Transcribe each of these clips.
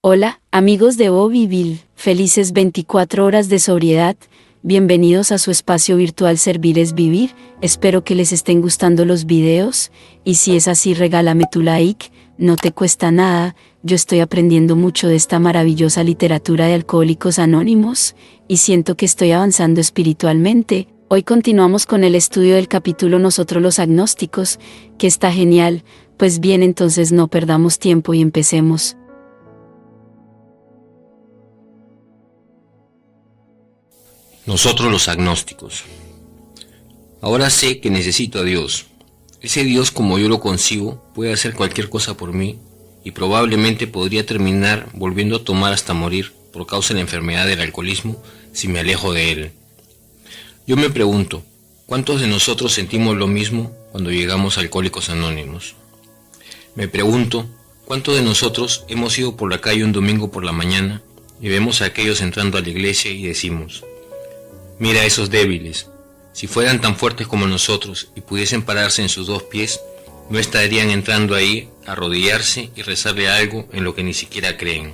Hola, amigos de Bobby Bill, felices 24 horas de sobriedad, bienvenidos a su espacio virtual Servir es Vivir, espero que les estén gustando los videos, y si es así regálame tu like, no te cuesta nada, yo estoy aprendiendo mucho de esta maravillosa literatura de Alcohólicos Anónimos, y siento que estoy avanzando espiritualmente. Hoy continuamos con el estudio del capítulo Nosotros los Agnósticos, que está genial, pues bien, entonces no perdamos tiempo y empecemos. Nosotros los agnósticos. Ahora sé que necesito a Dios. Ese Dios, como yo lo concibo, puede hacer cualquier cosa por mí y probablemente podría terminar volviendo a tomar hasta morir por causa de la enfermedad del alcoholismo si me alejo de Él. Yo me pregunto, ¿cuántos de nosotros sentimos lo mismo cuando llegamos a Alcohólicos Anónimos? Me pregunto, ¿cuántos de nosotros hemos ido por la calle un domingo por la mañana y vemos a aquellos entrando a la iglesia y decimos: mira a esos débiles, si fueran tan fuertes como nosotros y pudiesen pararse en sus dos pies, no estarían entrando ahí a arrodillarse y rezarle algo en lo que ni siquiera creen.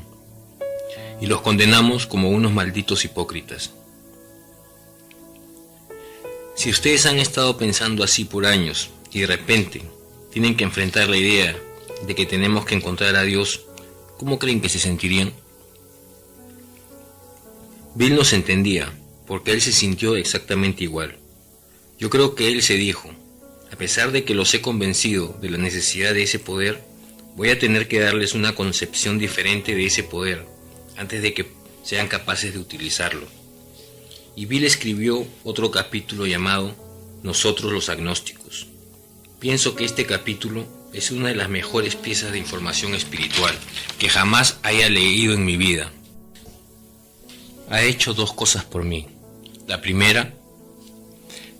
Y los condenamos como unos malditos hipócritas. Si ustedes han estado pensando así por años y de repente tienen que enfrentar la idea de que tenemos que encontrar a Dios, ¿cómo creen que se sentirían? Bill nos entendía, porque él se sintió exactamente igual. Yo creo que él se dijo: a pesar de que los he convencido de la necesidad de ese poder, voy a tener que darles una concepción diferente de ese poder, antes de que sean capaces de utilizarlo. Y Bill escribió otro capítulo llamado Nosotros los Agnósticos. Pienso que este capítulo es una de las mejores piezas de información espiritual que jamás haya leído en mi vida. Ha hecho dos cosas por mí. La primera,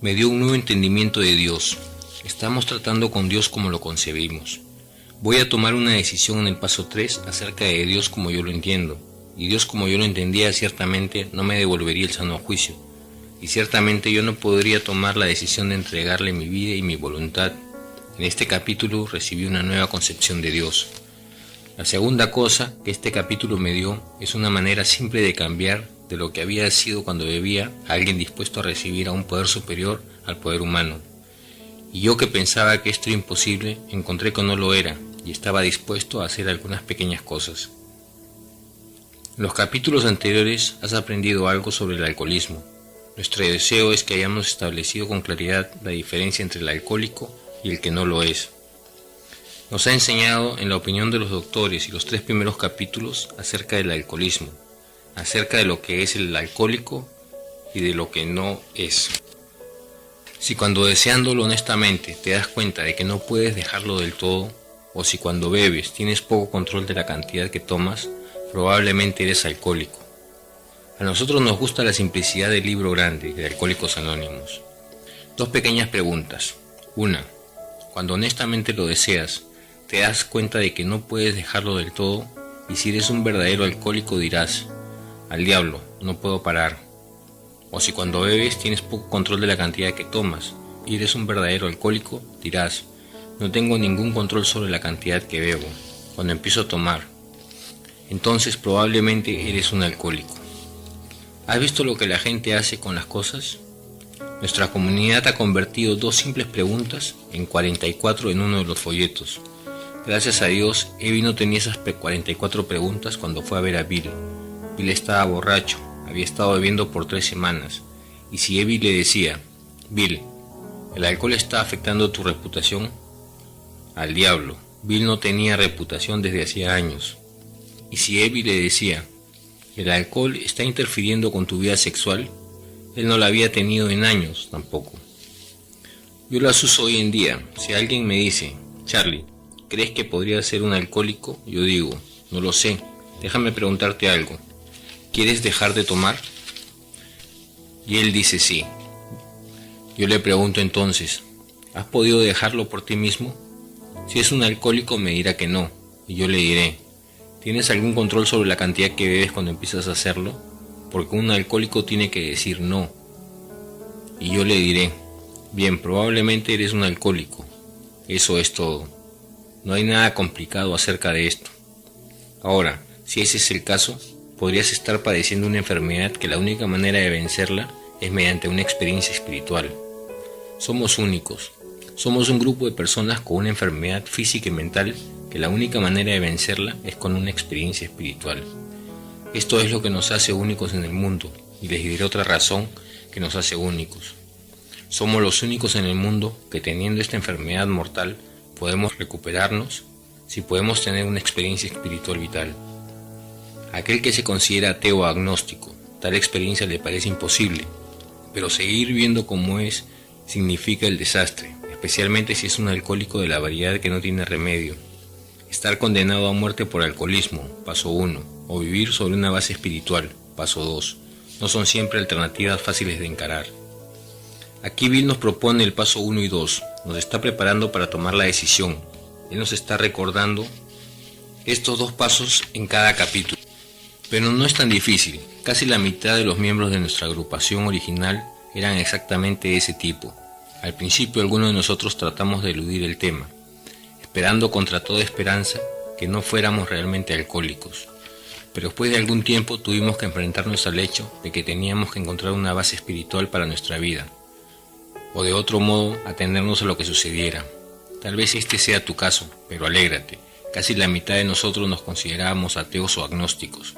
me dio un nuevo entendimiento de Dios. Estamos tratando con Dios como lo concebimos. Voy a tomar una decisión en el paso 3 acerca de Dios como yo lo entiendo. Y Dios como yo lo entendía ciertamente no me devolvería el sano juicio. Y ciertamente yo no podría tomar la decisión de entregarle mi vida y mi voluntad. En este capítulo recibí una nueva concepción de Dios. La segunda cosa que este capítulo me dio es una manera simple de cambiar de lo que había sido cuando bebía a alguien dispuesto a recibir a un poder superior al poder humano. Y yo, que pensaba que esto era imposible, encontré que no lo era y estaba dispuesto a hacer algunas pequeñas cosas. En los capítulos anteriores has aprendido algo sobre el alcoholismo. Nuestro deseo es que hayamos establecido con claridad la diferencia entre el alcohólico y el que no lo es. Nos ha enseñado, en la opinión de los doctores y los 3 primeros capítulos, acerca del alcoholismo, acerca de lo que es el alcohólico y de lo que no es. Si cuando deseándolo honestamente te das cuenta de que no puedes dejarlo del todo, o si cuando bebes tienes poco control de la cantidad que tomas, probablemente eres alcohólico. A nosotros nos gusta la simplicidad del libro grande de Alcohólicos Anónimos. 2 pequeñas preguntas. Una, cuando honestamente lo deseas, te das cuenta de que no puedes dejarlo del todo, y si eres un verdadero alcohólico dirás: al diablo, no puedo parar. O si cuando bebes tienes poco control de la cantidad que tomas y eres un verdadero alcohólico, dirás: no tengo ningún control sobre la cantidad que bebo. Cuando empiezo a tomar, entonces probablemente eres un alcohólico. ¿Has visto lo que la gente hace con las cosas? Nuestra comunidad ha convertido 2 simples preguntas en 44 en uno de los folletos. Gracias a Dios, Evie no tenía esas 44 preguntas cuando fue a ver a Bill. Bill estaba borracho, había estado bebiendo por 3 semanas, y si Evie le decía: Bill, el alcohol está afectando tu reputación, al diablo, Bill no tenía reputación desde hacía años. Y si Evie le decía: el alcohol está interfiriendo con tu vida sexual, él no la había tenido en años tampoco. Yo las uso hoy en día. Si alguien me dice: Charlie, ¿crees que podría ser un alcohólico? Yo digo: no lo sé, déjame preguntarte algo. ¿Quieres dejar de tomar? Y él dice sí. Yo le pregunto entonces: ¿has podido dejarlo por ti mismo? Si es un alcohólico me dirá que no, y yo le diré: ¿tienes algún control sobre la cantidad que bebes cuando empiezas a hacerlo? Porque un alcohólico tiene que decir no. Y yo le diré: bien, probablemente eres un alcohólico. Eso es todo. No hay nada complicado acerca de esto. Ahora, Si ese es el caso, podrías estar padeciendo una enfermedad que la única manera de vencerla es mediante una experiencia espiritual. Somos únicos. Somos un grupo de personas con una enfermedad física y mental que la única manera de vencerla es con una experiencia espiritual. Esto es lo que nos hace únicos en el mundo, y les diré otra razón que nos hace únicos. Somos los únicos en el mundo que, teniendo esta enfermedad mortal, podemos recuperarnos si podemos tener una experiencia espiritual vital. Aquel que se considera ateo o agnóstico, tal experiencia le parece imposible, pero seguir viviendo como es significa el desastre, especialmente si es un alcohólico de la variedad que no tiene remedio. Estar condenado a muerte por alcoholismo, paso 1, o vivir sobre una base espiritual, paso 2, no son siempre alternativas fáciles de encarar. Aquí Bill nos propone el paso 1 y 2, nos está preparando para tomar la decisión. Él nos está recordando estos dos pasos en cada capítulo. Pero no es tan difícil, casi la mitad de los miembros de nuestra agrupación original eran exactamente de ese tipo. Al principio algunos de nosotros tratamos de eludir el tema, esperando contra toda esperanza que no fuéramos realmente alcohólicos. Pero después de algún tiempo tuvimos que enfrentarnos al hecho de que teníamos que encontrar una base espiritual para nuestra vida, o de otro modo atendernos a lo que sucediera. Tal vez este sea tu caso, pero alégrate, casi la mitad de nosotros nos considerábamos ateos o agnósticos.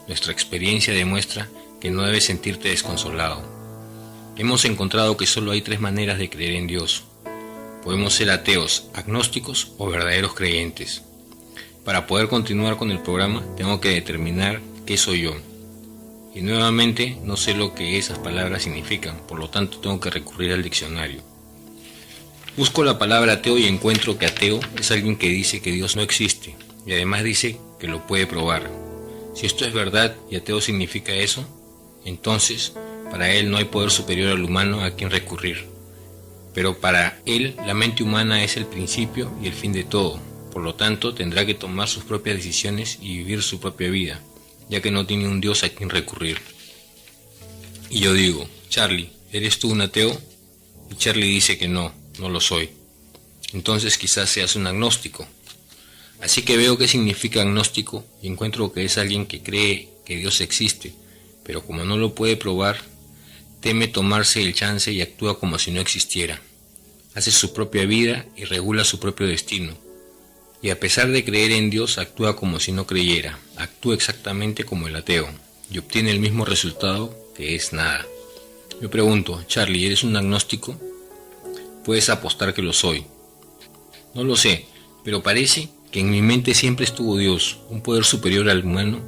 Nuestra experiencia demuestra que no debes sentirte desconsolado. Hemos encontrado que solo hay 3 maneras de creer en Dios. Podemos ser ateos, agnósticos o verdaderos creyentes. Para poder continuar con el programa, tengo que determinar qué soy yo. Y nuevamente, no sé lo que esas palabras significan, por lo tanto tengo que recurrir al diccionario. Busco la palabra ateo y encuentro que ateo es alguien que dice que Dios no existe, y además dice que lo puede probar. Si esto es verdad y ateo significa eso, entonces para él no hay poder superior al humano a quien recurrir. Pero para él la mente humana es el principio y el fin de todo. Por lo tanto, tendrá que tomar sus propias decisiones y vivir su propia vida, ya que no tiene un Dios a quien recurrir. Y yo digo, Charlie, ¿eres tú un ateo? Y Charlie dice que no lo soy. Entonces quizás seas un agnóstico. Así que veo qué significa agnóstico y encuentro que es alguien que cree que Dios existe, pero como no lo puede probar, teme tomarse el chance y actúa como si no existiera. Hace su propia vida y regula su propio destino. Y a pesar de creer en Dios, actúa como si no creyera, actúa exactamente como el ateo, y obtiene el mismo resultado, que es nada. Yo pregunto, Charlie, ¿eres un agnóstico? Puedes apostar que lo soy. No lo sé, pero parece que en mi mente siempre estuvo Dios, un poder superior al humano,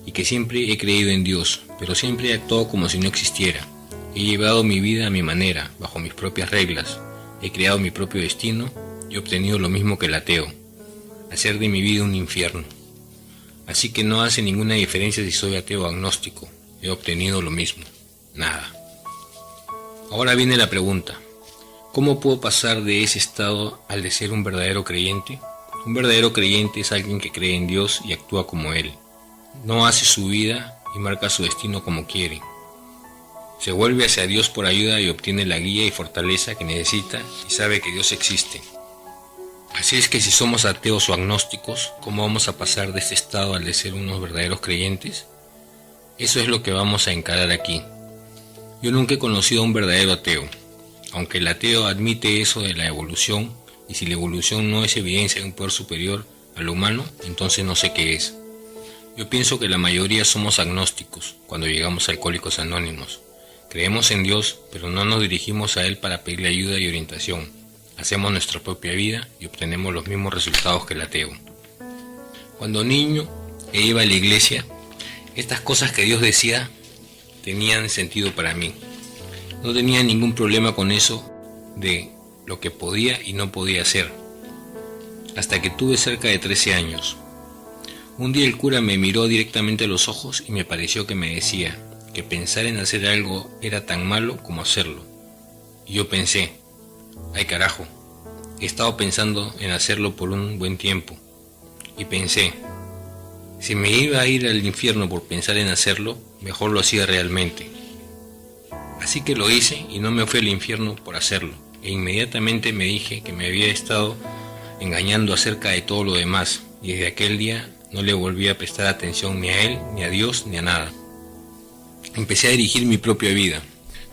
y que siempre he creído en Dios, pero siempre he actuado como si no existiera. He llevado mi vida a mi manera, bajo mis propias reglas, he creado mi propio destino y he obtenido lo mismo que el ateo. Hacer de mi vida un infierno. Así que no hace ninguna diferencia si soy ateo o agnóstico. He obtenido lo mismo. Nada. Ahora viene la pregunta. ¿Cómo puedo pasar de ese estado al de ser un verdadero creyente? Un verdadero creyente es alguien que cree en Dios y actúa como Él. No hace su vida y marca su destino como quiere. Se vuelve hacia Dios por ayuda y obtiene la guía y fortaleza que necesita y sabe que Dios existe. Así es que si somos ateos o agnósticos, ¿cómo vamos a pasar de este estado al de ser unos verdaderos creyentes? Eso es lo que vamos a encarar aquí. Yo nunca he conocido a un verdadero ateo, aunque el ateo admite eso de la evolución, y si la evolución no es evidencia de un poder superior al humano, entonces no sé qué es. Yo pienso que la mayoría somos agnósticos cuando llegamos a Alcohólicos Anónimos. Creemos en Dios, pero no nos dirigimos a Él para pedirle ayuda y orientación. Hacemos nuestra propia vida y obtenemos los mismos resultados que el ateo. Cuando niño e iba a la iglesia, estas cosas que Dios decía tenían sentido para mí. No tenía ningún problema con eso de lo que podía y no podía hacer, hasta que tuve cerca de 13 años. Un día el cura me miró directamente a los ojos y me pareció que me decía que pensar en hacer algo era tan malo como hacerlo. Y yo pensé, ay carajo, he estado pensando en hacerlo por un buen tiempo. Y pensé, si me iba a ir al infierno por pensar en hacerlo, mejor lo hacía realmente. Así que lo hice y no me fui al infierno por hacerlo. E inmediatamente me dije que me había estado engañando acerca de todo lo demás. Y desde aquel día No le volví a prestar atención ni a él, ni a Dios, ni a nada. Empecé a dirigir mi propia vida,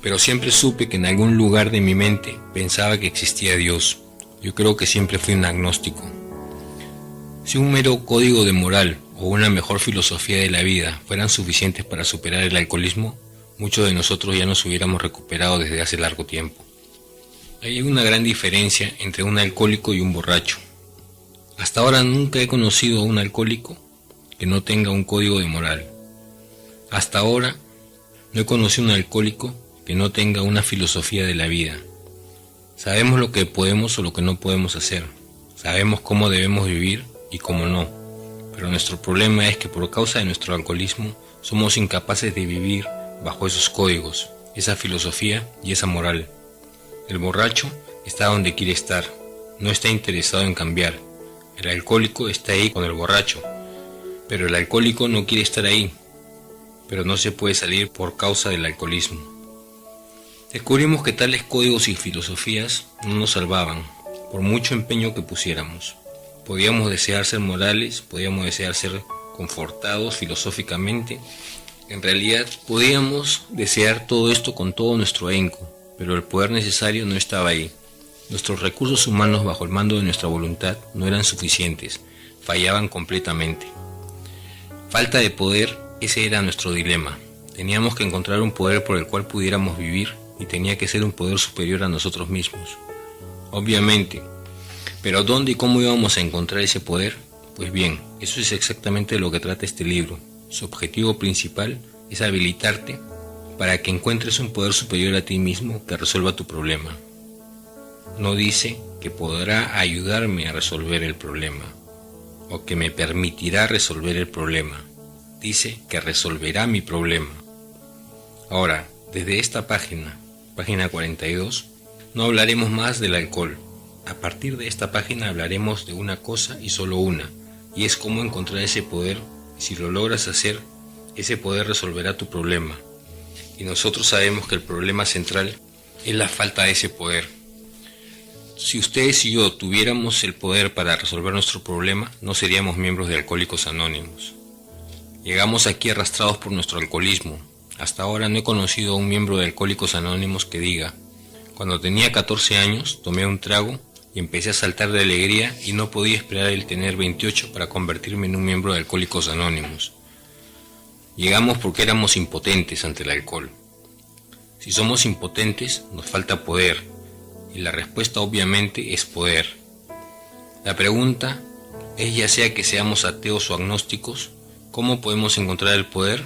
pero siempre supe que en algún lugar de mi mente pensaba que existía Dios. Yo creo que siempre fui un agnóstico. Si un mero código de moral o una mejor filosofía de la vida fueran suficientes para superar el alcoholismo, muchos de nosotros ya nos hubiéramos recuperado desde hace largo tiempo. Hay una gran diferencia entre un alcohólico y un borracho. Hasta ahora nunca he conocido a un alcohólico que no tenga un código de moral. Hasta ahora no he conocido a un alcohólico que no tenga una filosofía de la vida. Sabemos lo que podemos o lo que no podemos hacer. Sabemos cómo debemos vivir y cómo no. Pero nuestro problema es que por causa de nuestro alcoholismo somos incapaces de vivir bajo esos códigos, esa filosofía y esa moral. El borracho está donde quiere estar, no está interesado en cambiar. El alcohólico está ahí con el borracho, pero el alcohólico no quiere estar ahí, pero no se puede salir por causa del alcoholismo. Descubrimos que tales códigos y filosofías no nos salvaban, por mucho empeño que pusiéramos. Podíamos desear ser morales, podíamos desear ser confortados filosóficamente. En realidad, podíamos desear todo esto con todo nuestro ahínco, pero el poder necesario no estaba ahí. Nuestros recursos humanos bajo el mando de nuestra voluntad no eran suficientes, fallaban completamente. Falta de poder, ese era nuestro dilema. Teníamos que encontrar un poder por el cual pudiéramos vivir y tenía que ser un poder superior a nosotros mismos. Obviamente, pero ¿dónde y cómo íbamos a encontrar ese poder? Pues bien, eso es exactamente de lo que trata este libro. Su objetivo principal es habilitarte para que encuentres un poder superior a ti mismo que resuelva tu problema. No dice que podrá ayudarme a resolver el problema o que me permitirá resolver el problema. Dice que resolverá mi problema. Ahora, desde esta página 42, no hablaremos más del alcohol. A partir de esta página hablaremos de una cosa y solo una, y es cómo encontrar ese poder. Si lo logras hacer, ese poder resolverá tu problema. Y nosotros sabemos que el problema central es la falta de ese poder. Si ustedes y yo tuviéramos el poder para resolver nuestro problema, no seríamos miembros de Alcohólicos Anónimos. Llegamos aquí arrastrados por nuestro alcoholismo. Hasta ahora no he conocido a un miembro de Alcohólicos Anónimos que diga: cuando tenía 14 años tomé un trago y empecé a saltar de alegría y no podía esperar el tener 28 para convertirme en un miembro de Alcohólicos Anónimos. Llegamos porque éramos impotentes ante el alcohol. Si somos impotentes, nos falta poder, y la respuesta obviamente es poder. La pregunta es, ya sea que seamos ateos o agnósticos, ¿cómo podemos encontrar el poder?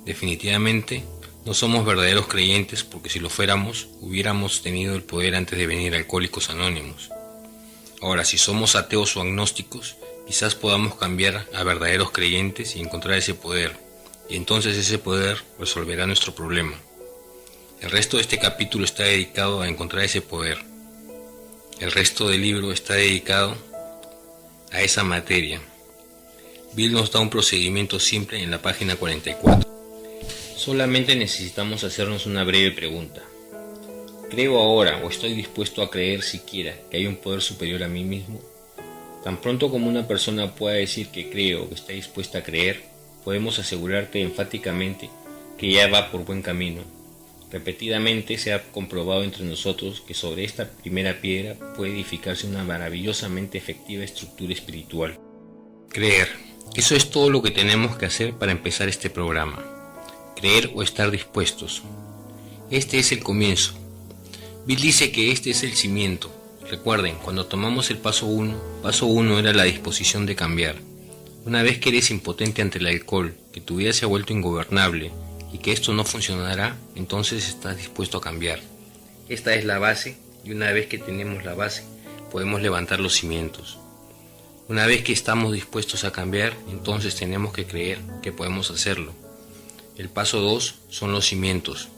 Definitivamente no somos verdaderos creyentes, porque si lo fuéramos, hubiéramos tenido el poder antes de venir a Alcohólicos Anónimos. Ahora, si somos ateos o agnósticos, quizás podamos cambiar a verdaderos creyentes y encontrar ese poder, y entonces ese poder resolverá nuestro problema. El resto de este capítulo está dedicado a encontrar ese poder. El resto del libro está dedicado a esa materia. Bill nos da un procedimiento simple en la página 44. Solamente necesitamos hacernos una breve pregunta. ¿Creo ahora o estoy dispuesto a creer siquiera que hay un poder superior a mí mismo? Tan pronto como una persona pueda decir que cree o que está dispuesta a creer, podemos asegurarte enfáticamente que ya va por buen camino. Repetidamente se ha comprobado entre nosotros que sobre esta primera piedra puede edificarse una maravillosamente efectiva estructura espiritual. Creer. Eso es todo lo que tenemos que hacer para empezar este programa. Creer o estar dispuestos. Este es el comienzo. Bill dice que este es el cimiento. Recuerden, cuando tomamos el paso 1 era la disposición de cambiar. Una vez que eres impotente ante el alcohol, que tu vida se ha vuelto ingobernable y que esto no funcionará, entonces estás dispuesto a cambiar. Esta es la base, y una vez que tenemos la base, podemos levantar los cimientos. Una vez que estamos dispuestos a cambiar, entonces tenemos que creer que podemos hacerlo. El paso 2 son los cimientos.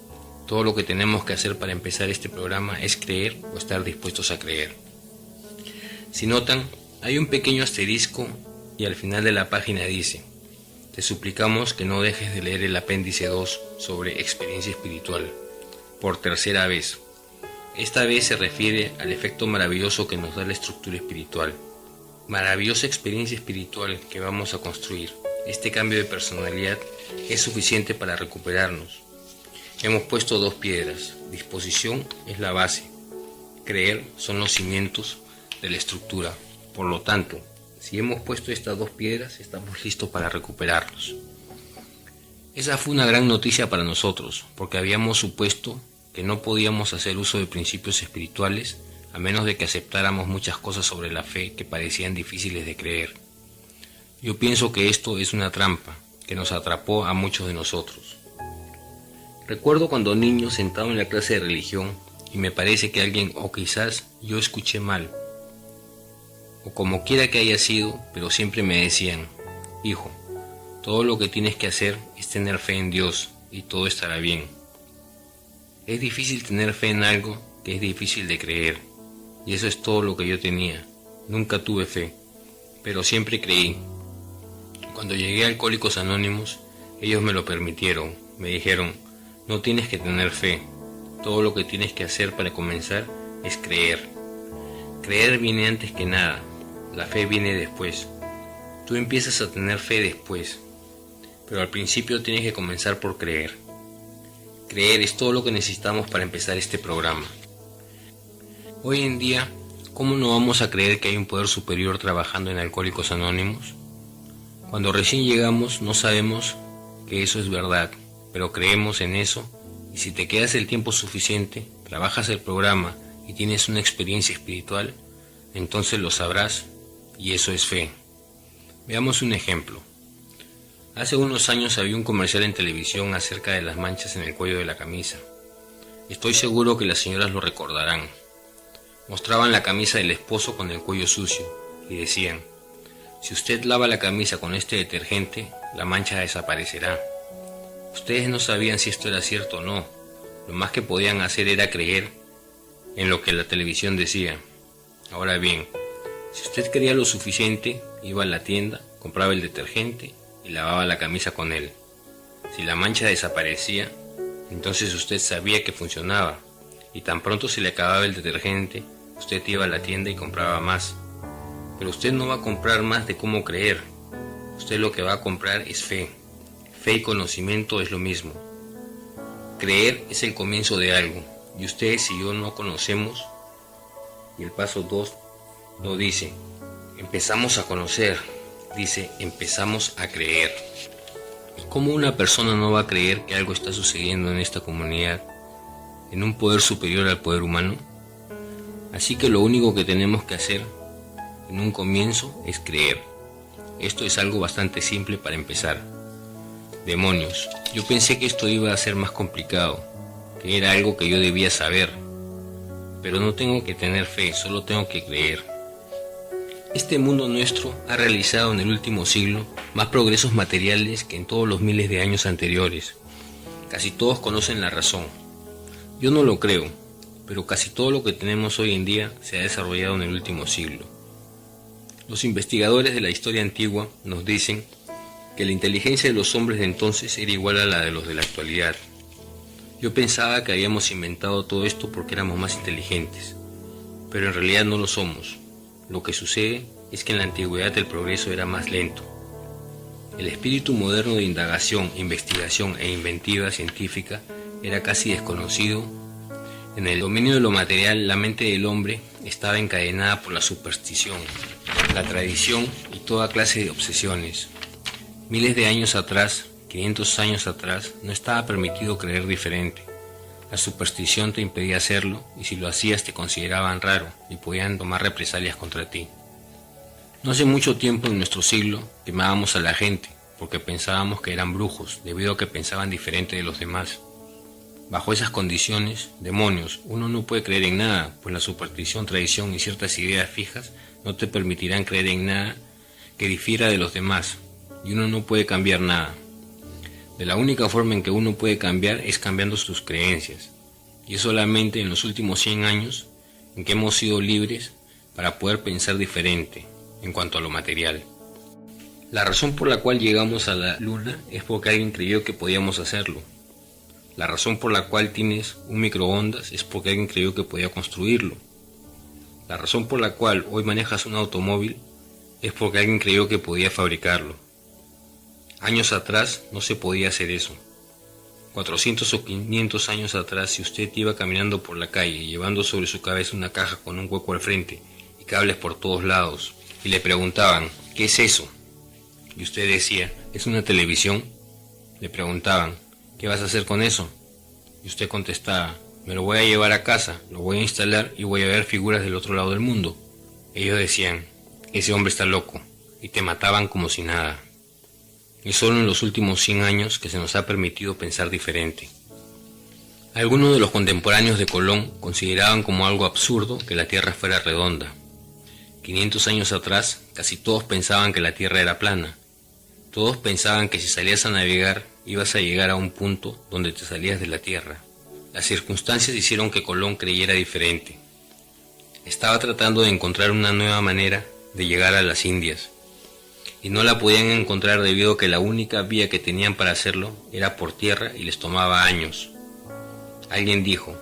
Todo lo que tenemos que hacer para empezar este programa es creer o estar dispuestos a creer. Si notan, hay un pequeño asterisco y al final de la página dice: te suplicamos que no dejes de leer el apéndice 2 sobre experiencia espiritual por tercera vez. Esta vez se refiere al efecto maravilloso que nos da la estructura espiritual. maravillosa experiencia espiritual que vamos a construir, este cambio de personalidad, es suficiente para recuperarnos. Hemos puesto 2 piedras. Disposición es la base. Creer son los cimientos de la estructura. Por lo tanto, si hemos puesto estas 2 piedras, estamos listos para recuperarnos. Esa fue una gran noticia para nosotros, porque habíamos supuesto que no podíamos hacer uso de principios espirituales a menos de que aceptáramos muchas cosas sobre la fe que parecían difíciles de creer. Yo pienso que esto es una trampa que nos atrapó a muchos de nosotros. Recuerdo cuando niño sentado en la clase de religión y me parece que alguien, o quizás yo escuché mal, o como quiera que haya sido, pero siempre me decían: hijo, todo lo que tienes que hacer es tener fe en Dios y todo estará bien. Es difícil tener fe en algo que es difícil de creer, y eso es todo lo que yo tenía. Nunca tuve fe, pero siempre creí. Cuando llegué a Alcohólicos Anónimos, ellos me lo permitieron. Me dijeron: no tienes que tener fe, todo lo que tienes que hacer para comenzar es creer. Creer viene antes que nada, la fe viene después. Tú empiezas a tener fe después, pero al principio tienes que comenzar por creer. Creer es todo lo que necesitamos para empezar este programa. Hoy en día, ¿cómo no vamos a creer que hay un poder superior trabajando en Alcohólicos Anónimos? Cuando recién llegamos no sabemos que eso es verdad, pero creemos en eso, y si te quedas el tiempo suficiente, trabajas el programa y tienes una experiencia espiritual, entonces lo sabrás, y eso es fe. Veamos un ejemplo. Hace unos años había un comercial en televisión acerca de las manchas en el cuello de la camisa. Estoy seguro que las señoras lo recordarán. Mostraban la camisa del esposo con el cuello sucio y decían: si usted lava la camisa con este detergente, la mancha desaparecerá. Ustedes no sabían si esto era cierto o no. Lo más que podían hacer era creer en lo que la televisión decía. Ahora bien, si usted creía lo suficiente, iba a la tienda, compraba el detergente y lavaba la camisa con él. Si la mancha desaparecía, entonces usted sabía que funcionaba, y tan pronto se le acababa el detergente, usted iba a la tienda y compraba más. Pero usted no va a comprar más de cómo creer. Usted lo que va a comprar es fe. Fe y conocimiento es lo mismo. Creer es el comienzo de algo, y ustedes y yo no conocemos. Y el paso 2 no dice: empezamos a conocer, dice: empezamos a creer. ¿Cómo una persona no va a creer que algo está sucediendo en esta comunidad, en un poder superior al poder humano? Así que lo único que tenemos que hacer en un comienzo es creer. Esto es algo bastante simple para empezar. Demonios, yo pensé que esto iba a ser más complicado, que era algo que yo debía saber, pero no tengo que tener fe, solo tengo que creer. Este mundo nuestro ha realizado en el último siglo más progresos materiales que en todos los miles de años anteriores. Casi todos conocen la razón. Yo no lo creo, pero casi todo lo que tenemos hoy en día se ha desarrollado en el último siglo. Los investigadores de la historia antigua nos dicen que la inteligencia de los hombres de entonces era igual a la de los de la actualidad. Yo pensaba que habíamos inventado todo esto porque éramos más inteligentes, pero en realidad no lo somos. Lo que sucede es que en la antigüedad el progreso era más lento. El espíritu moderno de indagación, investigación e inventiva científica era casi desconocido. En el dominio de lo material, la mente del hombre estaba encadenada por la superstición, la tradición y toda clase de obsesiones. Miles de años atrás, 500 años atrás, no estaba permitido creer diferente. La superstición te impedía hacerlo, y si lo hacías te consideraban raro y podían tomar represalias contra ti. No hace mucho tiempo en nuestro siglo quemábamos a la gente porque pensábamos que eran brujos debido a que pensaban diferente de los demás. Bajo esas condiciones, demonios, uno no puede creer en nada, pues la superstición, tradición y ciertas ideas fijas no te permitirán creer en nada que difiera de los demás, y uno no puede cambiar nada. De la única forma en que uno puede cambiar es cambiando sus creencias, y es solamente en los últimos 100 años en que hemos sido libres para poder pensar diferente en cuanto a lo material. La razón por la cual llegamos a la luna es porque alguien creyó que podíamos hacerlo. La razón por la cual tienes un microondas es porque alguien creyó que podía construirlo. La razón por la cual hoy manejas un automóvil es porque alguien creyó que podía fabricarlo. Años atrás no se podía hacer eso. 400 o 500 años atrás, si usted iba caminando por la calle llevando sobre su cabeza una caja con un hueco al frente y cables por todos lados, y le preguntaban, ¿qué es eso? Y usted decía, ¿es una televisión? Le preguntaban, ¿qué vas a hacer con eso? Y usted contestaba, me lo voy a llevar a casa, lo voy a instalar y voy a ver figuras del otro lado del mundo. Ellos decían, ese hombre está loco, y te mataban como si nada. Es solo en los últimos 100 años que se nos ha permitido pensar diferente. Algunos de los contemporáneos de Colón consideraban como algo absurdo que la Tierra fuera redonda. 500 años atrás, casi todos pensaban que la Tierra era plana. Todos pensaban que si salías a navegar, ibas a llegar a un punto donde te salías de la Tierra. Las circunstancias hicieron que Colón creyera diferente. Estaba tratando de encontrar una nueva manera de llegar a las Indias, y no la podían encontrar debido a que la única vía que tenían para hacerlo era por tierra y les tomaba años. Alguien dijo,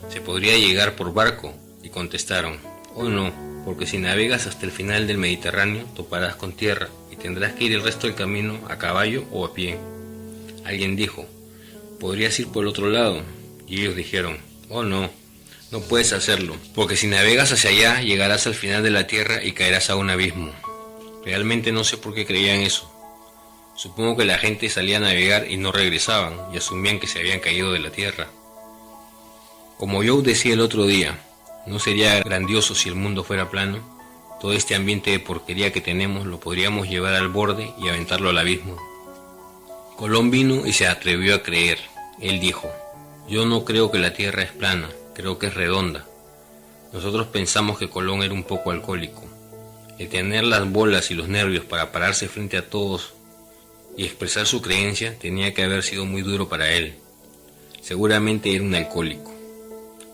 ¿se podría llegar por barco? Y contestaron, oh no, porque si navegas hasta el final del Mediterráneo toparás con tierra y tendrás que ir el resto del camino a caballo o a pie. Alguien dijo, ¿podrías ir por el otro lado? Y ellos dijeron, oh no, no puedes hacerlo, porque si navegas hacia allá llegarás al final de la tierra y caerás a un abismo. Realmente no sé por qué creían eso. Supongo que la gente salía a navegar y no regresaban y asumían que se habían caído de la tierra. Como Joe decía el otro día, ¿no sería grandioso si el mundo fuera plano? Todo este ambiente de porquería que tenemos lo podríamos llevar al borde y aventarlo al abismo. Colón vino y se atrevió a creer. Él dijo, yo no creo que la tierra es plana, creo que es redonda. Nosotros pensamos que Colón era un poco alcohólico. El tener las bolas y los nervios para pararse frente a todos y expresar su creencia tenía que haber sido muy duro para él. Seguramente era un alcohólico.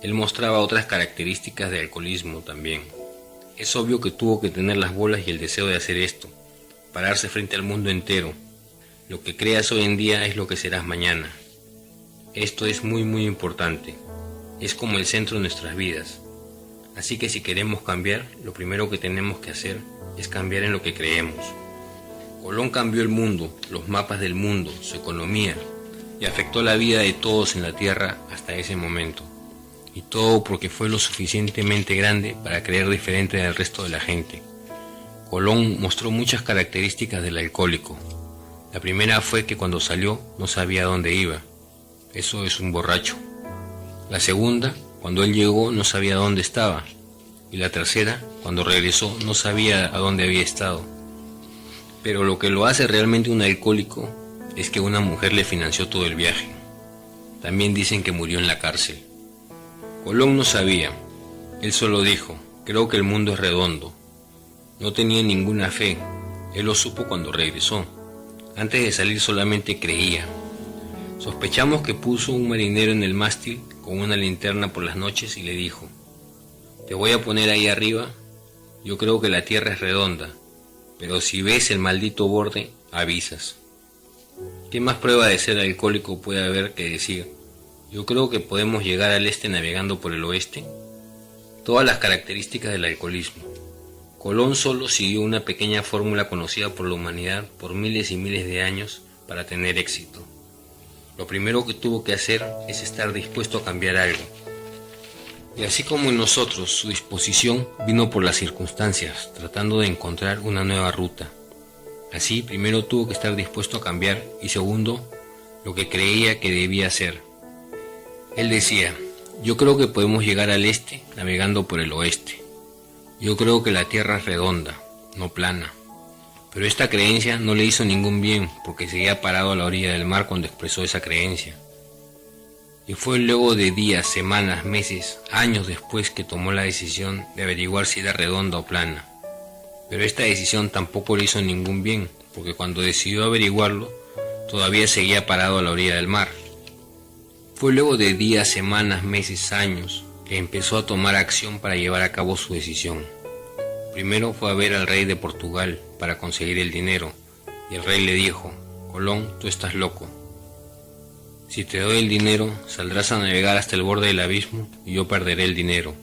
Él mostraba otras características de alcoholismo también. Es obvio que tuvo que tener las bolas y el deseo de hacer esto, pararse frente al mundo entero. Lo que creas hoy en día es lo que serás mañana. Esto es muy importante. Es como el centro de nuestras vidas. Así que si queremos cambiar, lo primero que tenemos que hacer es cambiar en lo que creemos. Colón cambió el mundo, los mapas del mundo, su economía, y afectó la vida de todos en la Tierra hasta ese momento. Y todo porque fue lo suficientemente grande para creer diferente del resto de la gente. Colón mostró muchas características del alcohólico. La primera fue que cuando salió no sabía a dónde iba. Eso es un borracho. La segunda, cuando él llegó no sabía dónde estaba, y la tercera, cuando regresó no sabía a dónde había estado. Pero lo que lo hace realmente un alcohólico es que una mujer le financió todo el viaje. También dicen que murió en la cárcel. Colón no sabía, él solo dijo, creo que el mundo es redondo. No tenía ninguna fe, él lo supo cuando regresó. Antes de salir solamente creía. Sospechamos que puso un marinero en el mástil con una linterna por las noches y le dijo, te voy a poner ahí arriba, yo creo que la tierra es redonda, pero si ves el maldito borde, avisas. ¿Qué más prueba de ser alcohólico puede haber que decir, yo creo que podemos llegar al este navegando por el oeste? Todas las características del alcoholismo. Colón solo siguió una pequeña fórmula conocida por la humanidad por miles y miles de años para tener éxito. Lo primero que tuvo que hacer es estar dispuesto a cambiar algo. Y así como en nosotros, su disposición vino por las circunstancias, tratando de encontrar una nueva ruta. Así, primero tuvo que estar dispuesto a cambiar y segundo, lo que creía que debía hacer. Él decía, yo creo que podemos llegar al este navegando por el oeste. Yo creo que la tierra es redonda, no plana. Pero esta creencia no le hizo ningún bien porque seguía parado a la orilla del mar cuando expresó esa creencia. Y fue luego de días, semanas, meses, años después que tomó la decisión de averiguar si era redonda o plana. Pero esta decisión tampoco le hizo ningún bien porque cuando decidió averiguarlo todavía seguía parado a la orilla del mar. Fue luego de días, semanas, meses, años que empezó a tomar acción para llevar a cabo su decisión. Primero fue a ver al rey de Portugal para conseguir el dinero, y el rey le dijo, Colón, tú estás loco. Si te doy el dinero, saldrás a navegar hasta el borde del abismo y yo perderé el dinero.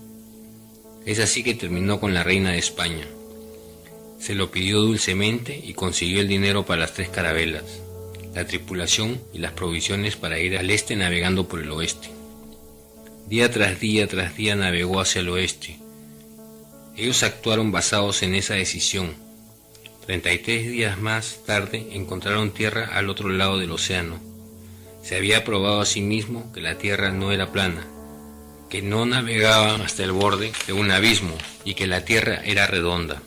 Es así que terminó con la reina de España. Se lo pidió dulcemente y consiguió el dinero para las 3 carabelas, la tripulación y las provisiones para ir al este navegando por el oeste. Día tras día navegó hacia el oeste. Ellos actuaron basados en esa decisión. 33 días más tarde encontraron tierra al otro lado del océano. Se había probado a sí mismo que la tierra no era plana, que no navegaba hasta el borde de un abismo y que la tierra era redonda.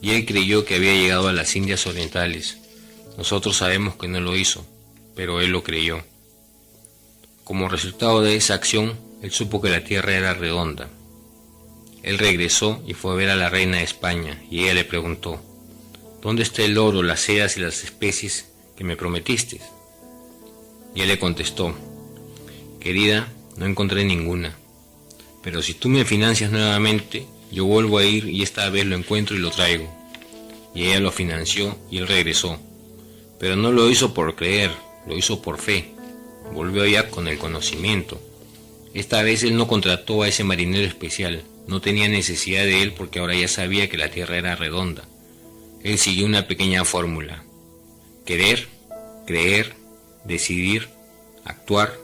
Y él creyó que había llegado a las Indias Orientales. Nosotros sabemos que no lo hizo, pero él lo creyó. Como resultado de esa acción, él supo que la tierra era redonda. Él regresó y fue a ver a la reina de España, y ella le preguntó: ¿dónde está el oro, las sedas y las especies que me prometiste? Y él le contestó: querida, no encontré ninguna, pero si tú me financias nuevamente, yo vuelvo a ir y esta vez lo encuentro y lo traigo. Y ella lo financió y él regresó, pero no lo hizo por creer, lo hizo por fe. Volvió ya con el conocimiento. Esta vez él no contrató a ese marinero especial, no tenía necesidad de él porque ahora ya sabía que la tierra era redonda. Él siguió una pequeña fórmula: querer, creer, decidir, actuar,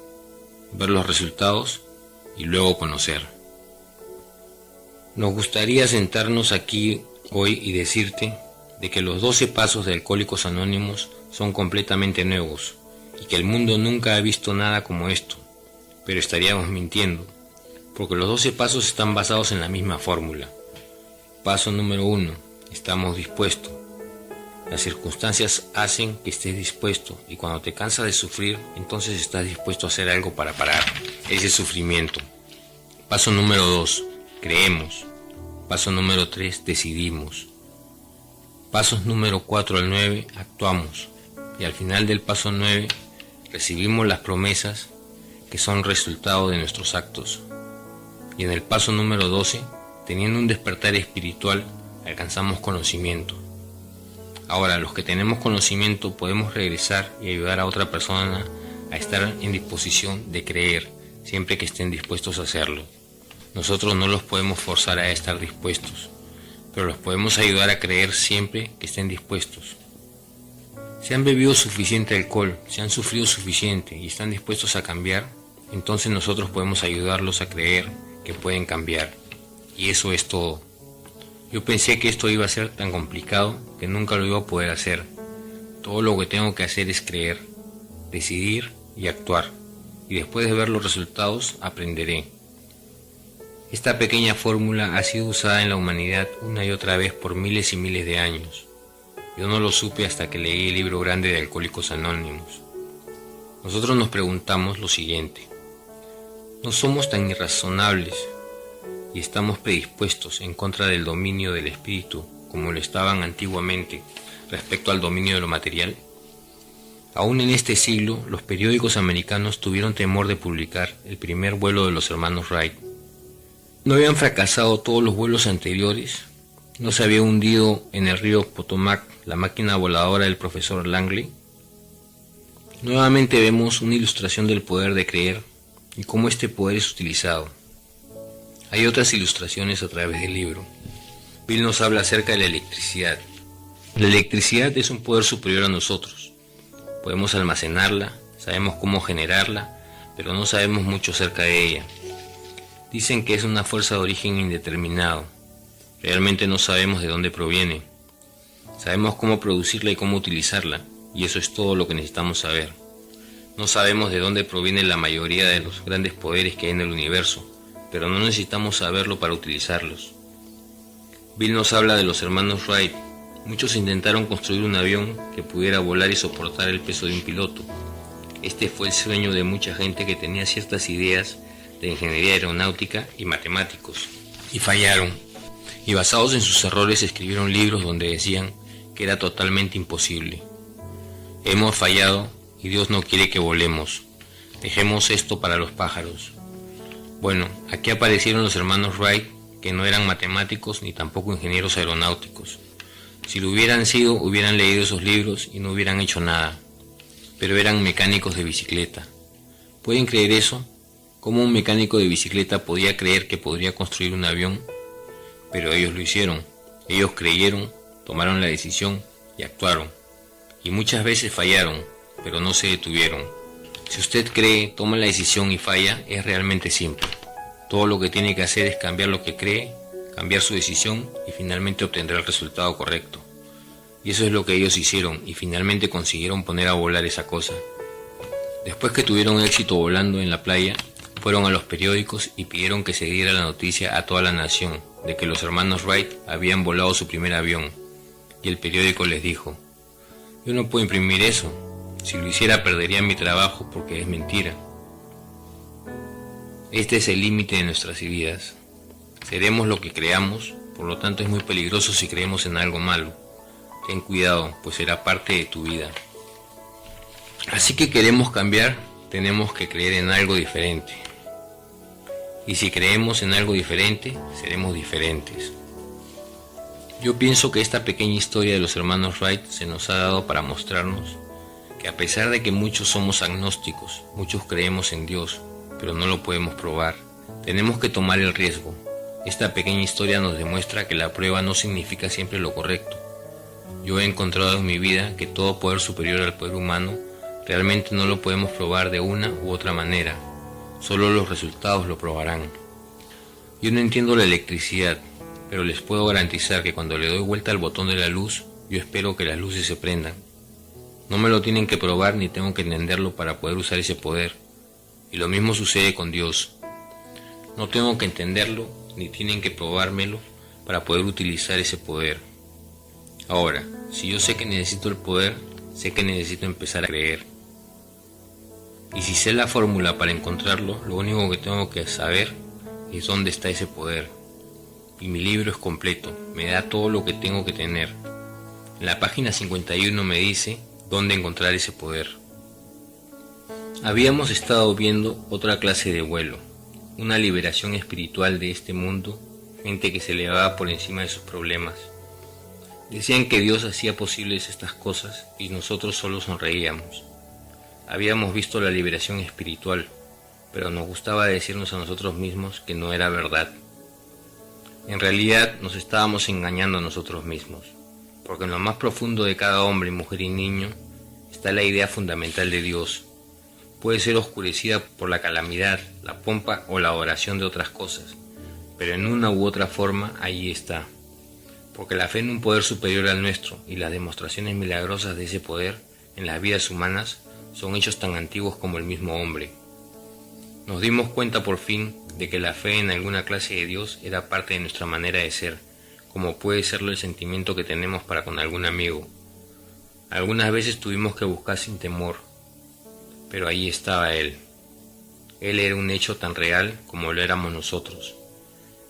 ver los resultados y luego conocer. Nos gustaría sentarnos aquí hoy y decirte de que los 12 pasos de Alcohólicos Anónimos son completamente nuevos y que el mundo nunca ha visto nada como esto, pero estaríamos mintiendo, porque los 12 pasos están basados en la misma fórmula. Paso número 1: estamos dispuestos. Las circunstancias hacen que estés dispuesto y cuando te cansas de sufrir, entonces estás dispuesto a hacer algo para parar ese sufrimiento. Paso número 2: creemos. Paso número 3: decidimos. Pasos número 4 al 9: actuamos. Y al final del paso 9 recibimos las promesas que son resultado de nuestros actos. Y en el paso número 12, teniendo un despertar espiritual, alcanzamos conocimiento. Ahora, los que tenemos conocimiento podemos regresar y ayudar a otra persona a estar en disposición de creer, siempre que estén dispuestos a hacerlo. Nosotros no los podemos forzar a estar dispuestos, pero los podemos ayudar a creer siempre que estén dispuestos. Si han bebido suficiente alcohol, si han sufrido suficiente y están dispuestos a cambiar, entonces nosotros podemos ayudarlos a creer que pueden cambiar. Y eso es todo. Yo pensé que esto iba a ser tan complicado que nunca lo iba a poder hacer. Todo lo que tengo que hacer es creer, decidir y actuar. Y después de ver los resultados, aprenderé. Esta pequeña fórmula ha sido usada en la humanidad una y otra vez por miles y miles de años. Yo no lo supe hasta que leí el libro grande de Alcohólicos Anónimos. Nosotros nos preguntamos lo siguiente: ¿no somos tan irrazonables y estamos predispuestos en contra del dominio del espíritu como lo estaban antiguamente respecto al dominio de lo material? Aún en este siglo, los periódicos americanos tuvieron temor de publicar el primer vuelo de los hermanos Wright. ¿No habían fracasado todos los vuelos anteriores? ¿No se había hundido en el río Potomac la máquina voladora del profesor Langley? Nuevamente vemos una ilustración del poder de creer y cómo este poder es utilizado. Hay otras ilustraciones a través del libro. Bill nos habla acerca de la electricidad. La electricidad es un poder superior a nosotros. Podemos almacenarla, sabemos cómo generarla, pero no sabemos mucho acerca de ella. Dicen que es una fuerza de origen indeterminado. Realmente no sabemos de dónde proviene. Sabemos cómo producirla y cómo utilizarla, y eso es todo lo que necesitamos saber. No sabemos de dónde proviene la mayoría de los grandes poderes que hay en el universo, pero no necesitamos saberlo para utilizarlos. Bill nos habla de los hermanos Wright. Muchos intentaron construir un avión que pudiera volar y soportar el peso de un piloto. Este fue el sueño de mucha gente que tenía ciertas ideas de ingeniería aeronáutica y matemáticos, y fallaron. Y basados en sus errores escribieron libros donde decían que era totalmente imposible. Hemos fallado y Dios no quiere que volemos. Dejemos esto para los pájaros. Bueno, aquí aparecieron los hermanos Wright, que no eran matemáticos ni tampoco ingenieros aeronáuticos. Si lo hubieran sido, hubieran leído esos libros y no hubieran hecho nada. Pero eran mecánicos de bicicleta. ¿Pueden creer eso? ¿Cómo un mecánico de bicicleta podía creer que podría construir un avión? Pero ellos lo hicieron. Ellos creyeron tomaron la decisión y actuaron. Y muchas veces fallaron, pero no se detuvieron. Si usted cree, toma la decisión y falla, es realmente simple. Todo lo que tiene que hacer es cambiar lo que cree, cambiar su decisión y finalmente obtendrá el resultado correcto. Y eso es lo que ellos hicieron y finalmente consiguieron poner a volar esa cosa. Después que tuvieron éxito volando en la playa, fueron a los periódicos y pidieron que se diera la noticia a toda la nación de que los hermanos Wright habían volado su primer avión. Y el periódico les dijo: yo no puedo imprimir eso. Si lo hiciera perdería mi trabajo porque es mentira. Este es el límite de nuestras vidas. Seremos lo que creamos, por lo tanto es muy peligroso si creemos en algo malo. Ten cuidado, pues será parte de tu vida. Así que queremos cambiar, tenemos que creer en algo diferente. Y si creemos en algo diferente, seremos diferentes. Yo pienso que esta pequeña historia de los hermanos Wright se nos ha dado para mostrarnos que a pesar de que muchos somos agnósticos, muchos creemos en Dios, pero no lo podemos probar, tenemos que tomar el riesgo. Esta pequeña historia nos demuestra que la prueba no significa siempre lo correcto. Yo he encontrado en mi vida que todo poder superior al poder humano realmente no lo podemos probar de una u otra manera, solo los resultados lo probarán. Yo no entiendo la electricidad, pero les puedo garantizar que cuando le doy vuelta al botón de la luz, yo espero que las luces se prendan. No me lo tienen que probar ni tengo que entenderlo para poder usar ese poder. Y lo mismo sucede con Dios. No tengo que entenderlo ni tienen que probármelo para poder utilizar ese poder. Ahora, si yo sé que necesito el poder, sé que necesito empezar a creer. Y si sé la fórmula para encontrarlo, lo único que tengo que saber es dónde está ese poder. Y mi libro es completo, me da todo lo que tengo que tener. En la página 51 me dice dónde encontrar ese poder. Habíamos estado viendo otra clase de vuelo, una liberación espiritual de este mundo, gente que se elevaba por encima de sus problemas. Decían que Dios hacía posibles estas cosas y nosotros solo sonreíamos. Habíamos visto la liberación espiritual, pero nos gustaba decirnos a nosotros mismos que no era verdad. En realidad nos estábamos engañando a nosotros mismos, porque en lo más profundo de cada hombre, mujer y niño está la idea fundamental de Dios. Puede ser oscurecida por la calamidad, la pompa o la adoración de otras cosas, pero en una u otra forma allí está. Porque la fe en un poder superior al nuestro y las demostraciones milagrosas de ese poder en las vidas humanas son hechos tan antiguos como el mismo hombre. Nos dimos cuenta por fin de que la fe en alguna clase de Dios era parte de nuestra manera de ser, como puede serlo el sentimiento que tenemos para con algún amigo. Algunas veces tuvimos que buscar sin temor, pero ahí estaba Él. Él era un hecho tan real como lo éramos nosotros.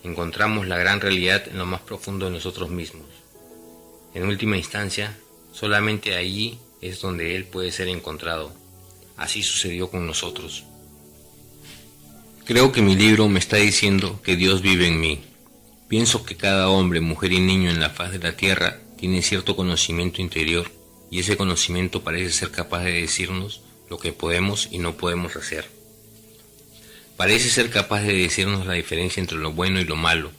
Encontramos la gran realidad en lo más profundo de nosotros mismos. En última instancia, solamente allí es donde Él puede ser encontrado. Así sucedió con nosotros. Creo que mi libro me está diciendo que Dios vive en mí. Pienso que cada hombre, mujer y niño en la faz de la tierra tiene cierto conocimiento interior y ese conocimiento parece ser capaz de decirnos lo que podemos y no podemos hacer. Parece ser capaz de decirnos la diferencia entre lo bueno y lo malo.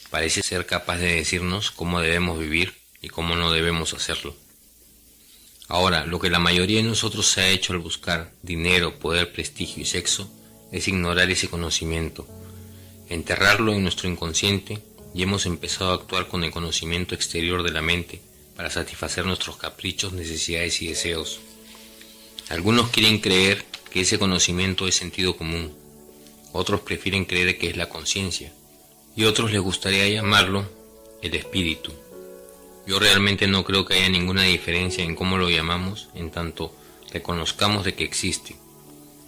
Parece ser capaz de decirnos cómo debemos vivir y cómo no debemos hacerlo. Ahora, lo que la mayoría de nosotros se ha hecho al buscar dinero, poder, prestigio y sexo es ignorar ese conocimiento, enterrarlo en nuestro inconsciente y hemos empezado a actuar con el conocimiento exterior de la mente para satisfacer nuestros caprichos, necesidades y deseos. Algunos quieren creer que ese conocimiento es sentido común, otros prefieren creer que es la conciencia y otros les gustaría llamarlo el espíritu. Yo realmente no creo que haya ninguna diferencia en cómo lo llamamos en tanto reconozcamos de que existe.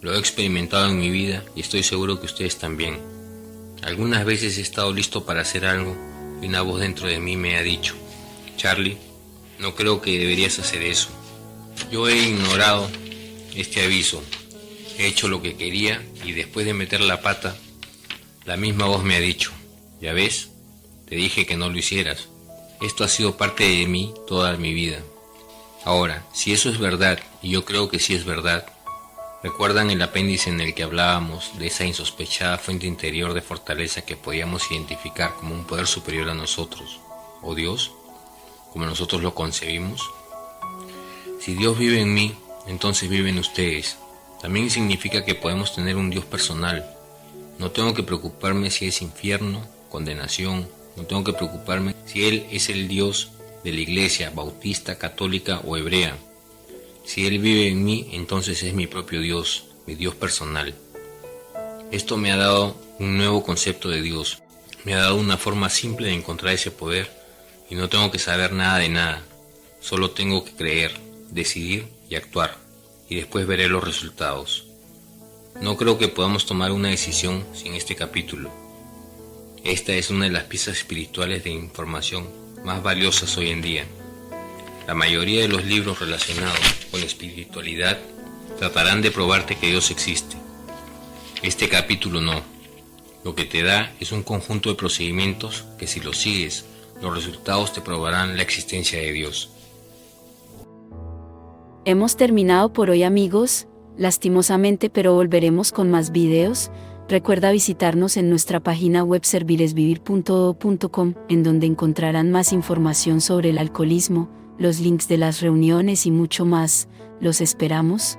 Lo he experimentado en mi vida y estoy seguro que ustedes también. Algunas veces he estado listo para hacer algo y una voz dentro de mí me ha dicho: Charlie, no creo que deberías hacer eso. Yo he ignorado este aviso, he hecho lo que quería y después de meter la pata, la misma voz me ha dicho: ya ves, te dije que no lo hicieras. Esto ha sido parte de mí toda mi vida. Ahora, si eso es verdad, y yo creo que sí es verdad, ¿recuerdan el apéndice en el que hablábamos de esa insospechada fuente interior de fortaleza que podíamos identificar como un poder superior a nosotros, o Dios? como nosotros lo concebimos? Si Dios vive en mí, entonces viven ustedes. También significa que podemos tener un Dios personal. No tengo que preocuparme si es infierno, condenación. No tengo que preocuparme si Él es el Dios de la iglesia bautista, católica o hebrea. Si Él vive en mí, entonces es mi propio Dios, mi Dios personal. Esto me ha dado un nuevo concepto de Dios. Me ha dado una forma simple de encontrar ese poder y no tengo que saber nada de nada. Solo tengo que creer, decidir y actuar, y después veré los resultados. No creo que podamos tomar una decisión sin este capítulo. Esta es una de las piezas espirituales de información más valiosas hoy en día. La mayoría de los libros relacionados con la espiritualidad tratarán de probarte que Dios existe. Este capítulo no. Lo que te da es un conjunto de procedimientos que si los sigues, los resultados te probarán la existencia de Dios. Hemos terminado por hoy, amigos, lastimosamente, pero volveremos con más videos. Recuerda visitarnos en nuestra página web serviresvivir.com, en donde encontrarán más información sobre el alcoholismo, los links de las reuniones y mucho más. Los esperamos.